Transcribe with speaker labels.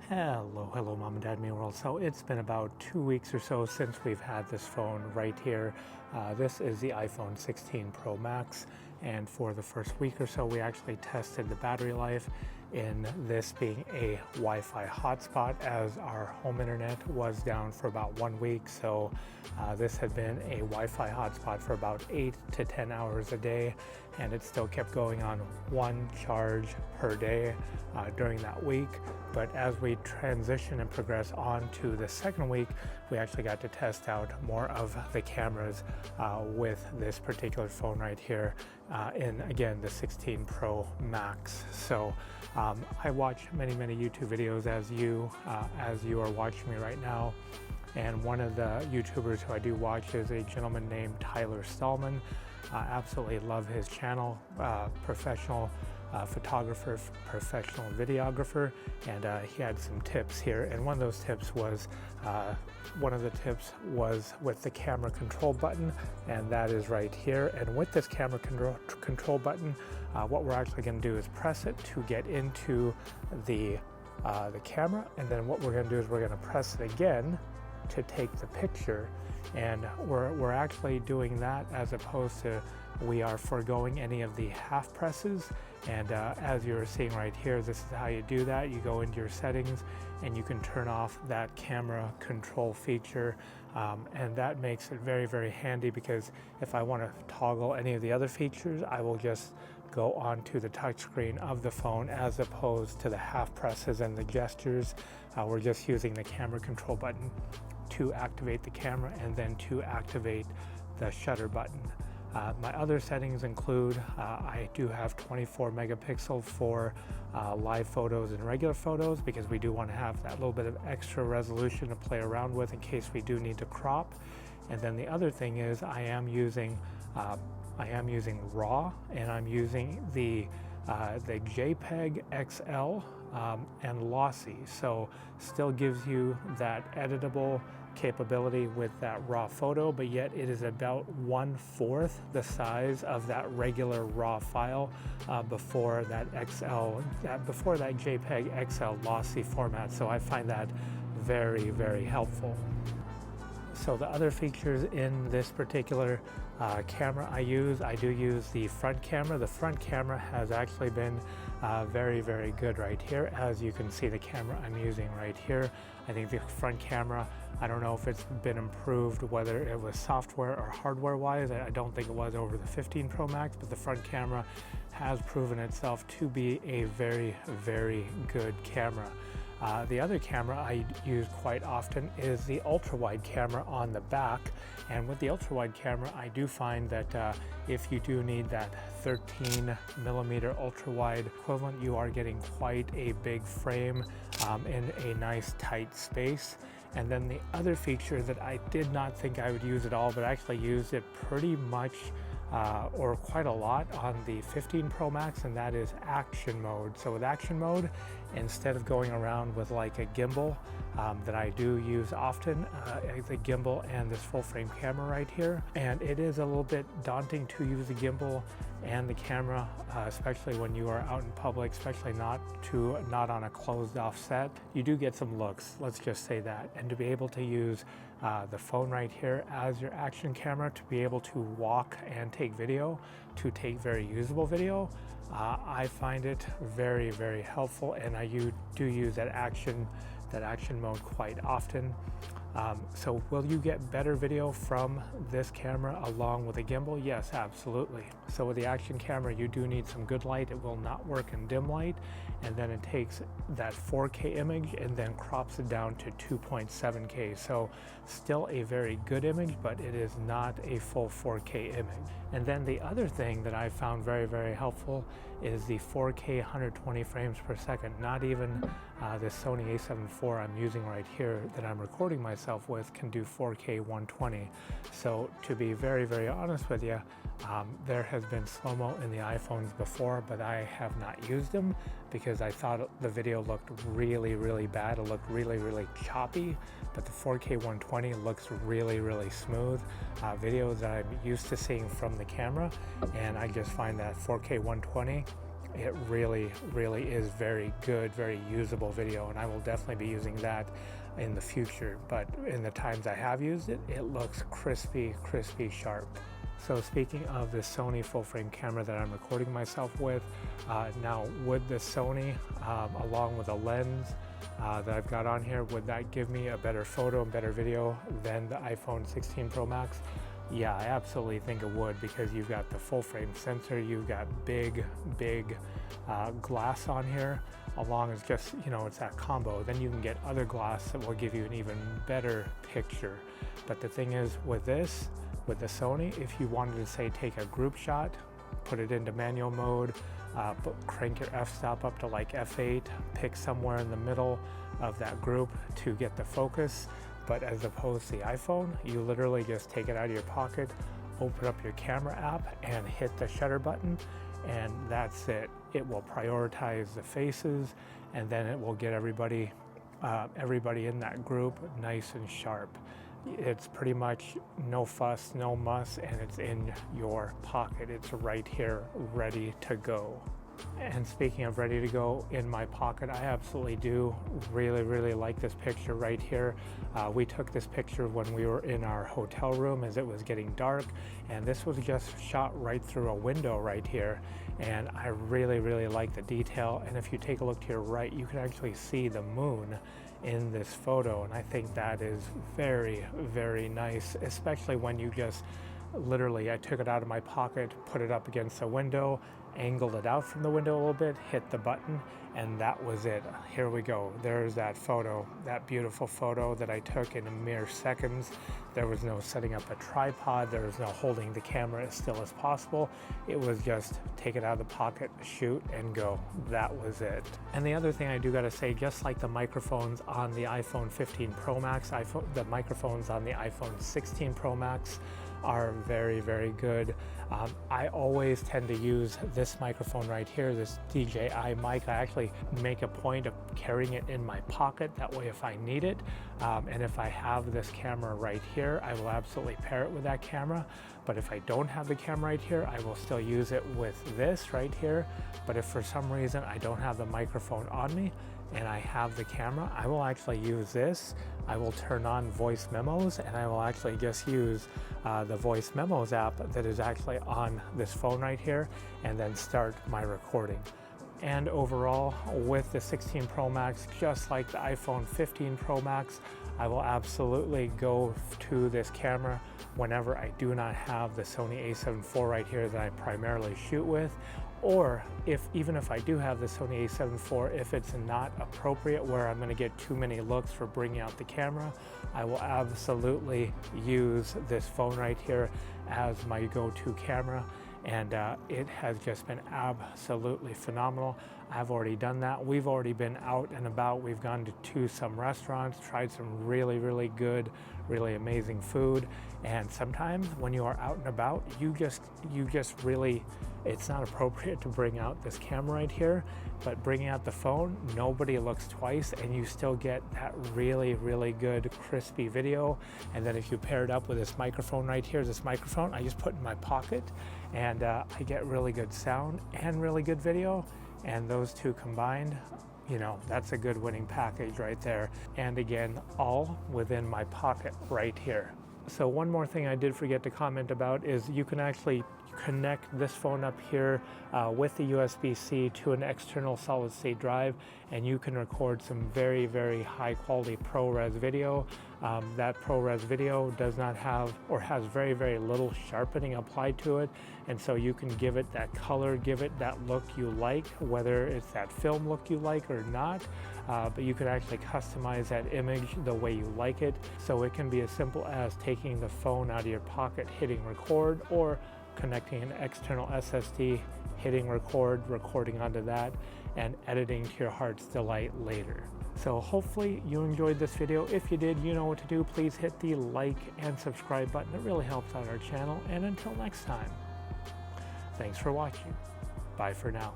Speaker 1: Hello, Mom and Dad, Me World. So it's been about 2 weeks or so since we've had this phone right here. This is the iPhone 16 Pro Max, and for the first week or so we actually tested the battery life in this being a Wi-Fi hotspot, as our home internet was down for about 1 week. So this had been a Wi-Fi hotspot for about 8 to 10 hours a day, and it still kept going on one charge per day during that week. But as we transition and progress on to the second week, we actually got to test out more of the cameras with this particular phone right here in, again, the 16 Pro Max. So I watch many YouTube videos as you are watching me right now. And one of the YouTubers who I do watch is a gentleman named Tyler Stallman. I absolutely love his channel, professional photographer, professional videographer, and he had some tips here. And one of those tips was, with the camera control button, and that is right here. And with this camera control button, what we're actually going to do is press it to get into the camera, and then what we're going to do is we're going to press it again to take the picture. And we're actually doing that as opposed to we are foregoing any of the half presses. And as you're seeing right here, this is how you do that. You go into your settings and you can turn off that camera control feature, and that makes it very handy, because if I want to toggle any of the other features, I will just go onto the touchscreen of the phone, as opposed to the half presses and the gestures. We're just using the camera control button to activate the camera and then to activate the shutter button. My other settings include, I do have 24 megapixel for live photos and regular photos, because we do want to have that little bit of extra resolution to play around with in case we do need to crop. And then the other thing is I am using RAW, and I'm using the JPEG XL and lossy, so still gives you that editable capability with that raw photo, but yet it is about 1/4 the size of that regular raw file before that JPEG XL lossy format. So I find that very helpful. So the other features in this particular camera I do use the front camera. The front camera has actually been very good right here. As you can see, the camera I'm using right here, I think the front camera, I don't know if it's been improved, whether it was software or hardware wise. I don't think it was over the 15 Pro Max, but the front camera has proven itself to be a very good camera. The other camera I use quite often is the ultra-wide camera on the back, and with the ultra-wide camera I do find that if you do need that 13mm ultra-wide equivalent, you are getting quite a big frame in a nice tight space. And then the other feature that I did not think I would use at all, but I actually used it pretty much or quite a lot on the 15 Pro Max, and that is action mode. So with action mode, instead of going around with like a gimbal that I do use often, the gimbal and this full frame camera right here, and it is a little bit daunting to use the gimbal and the camera, especially when you are out in public, especially not on a closed off set. You do get some looks, let's just say that. And to be able to use the phone right here as your action camera, to be able to walk and take video, to take very usable video, I find it very helpful, and I do use that action mode quite often. So will you get better video from this camera along with a gimbal? Yes, absolutely. So with the action camera, you do need some good light. It will not work in dim light, and then it takes that 4K image and then crops it down to 2.7K. So still a very good image, but it is not a full 4K image. And then the other thing that I found very helpful is the 4K 120 frames per second. Not even this Sony a7 IV I'm using right here that I'm recording myself with can do 4K 120. So to be very honest with you, there has been slow-mo in the iPhones before, but I have not used them because I thought the video looked really bad. It looked really choppy, but the 4K 120 looks really smooth. Videos that I'm used to seeing from the camera, and I just find that 4K 120 it really is very good, very usable video, and I will definitely be using that in the future. But in the times I have used it, it looks crispy sharp. So speaking of the Sony full frame camera that I'm recording myself with, now would the Sony, along with a lens that I've got on here, would that give me a better photo and better video than the iPhone 16 Pro Max? Yeah, I absolutely think it would, because you've got the full frame sensor, you've got big glass on here, along as just, you know, it's that combo. Then you can get other glass that will give you an even better picture. But the thing is with this, with the Sony, if you wanted to say take a group shot, put it into manual mode, crank your f-stop up to like f8, pick somewhere in the middle of that group to get the focus. But as opposed to the iPhone, you literally just take it out of your pocket, open up your camera app and hit the shutter button, and that's it. It will prioritize the faces, and then it will get everybody in that group nice and sharp. It's pretty much no fuss, no muss, and it's in your pocket. It's right here, ready to go. And speaking of ready to go in my pocket, I absolutely do really like this picture right here. We took this picture when we were in our hotel room as it was getting dark, and this was just shot right through a window right here, and I really like the detail. And if you take a look to your right, you can actually see the moon in this photo, and I think that is very nice, especially when you just literally, I took it out of my pocket, put it up against the window, angled it out from the window a little bit, hit the button, and that was it. Here we go. There's that photo, that beautiful photo that I took in a mere seconds. There was no setting up a tripod. There was no holding the camera as still as possible. It was just take it out of the pocket, shoot, and go. That was it. And the other thing I do gotta say, just like the microphones on the iPhone 15 Pro Max, the microphones on the iPhone 16 Pro Max are very good. I always tend to use this microphone right here, this DJI mic. I actually make a point of carrying it in my pocket. That way if I need it, and if I have this camera right here, I will absolutely pair it with that camera. But if I don't have the camera right here, I will still use it with this right here. But if for some reason I don't have the microphone on me and I have the camera, I will actually use this. I will turn on voice memos, and I will actually just use the voice memos app that is actually on this phone right here, and then start my recording. And overall, with the 16 Pro Max, just like the iPhone 15 Pro Max, I will absolutely go to this camera whenever I do not have the Sony a7 IV right here that I primarily shoot with. Or even if I do have the Sony a7 IV, if it's not appropriate where I'm going to get too many looks for bringing out the camera, I will absolutely use this phone right here as my go-to camera. And it has just been absolutely phenomenal. I've already done that. We've already been out and about. We've gone to some restaurants, tried some really good, really amazing food. And sometimes when you are out and about, you just really, it's not appropriate to bring out this camera right here, but bringing out the phone, nobody looks twice, and you still get that really good crispy video. And then if you pair it up with this microphone right here, this microphone I just put in my pocket, and I get really good sound and really good video. And those two combined, you know, that's a good winning package right there. And again, all within my pocket right here. So one more thing I did forget to comment about is you can actually connect this phone up here with the USB-C to an external solid-state drive, and you can record some very high quality ProRes video. That ProRes video does not have, or has very little sharpening applied to it, and so you can give it that color, give it that look you like, whether it's that film look you like or not. But you could actually customize that image the way you like it. So it can be as simple as taking the phone out of your pocket, hitting record, or connecting an external SSD, hitting record, recording onto that, and editing to your heart's delight later. So hopefully you enjoyed this video. If you did, you know what to do. Please hit the like and subscribe button. It really helps out our channel. And until next time, thanks for watching. Bye for now.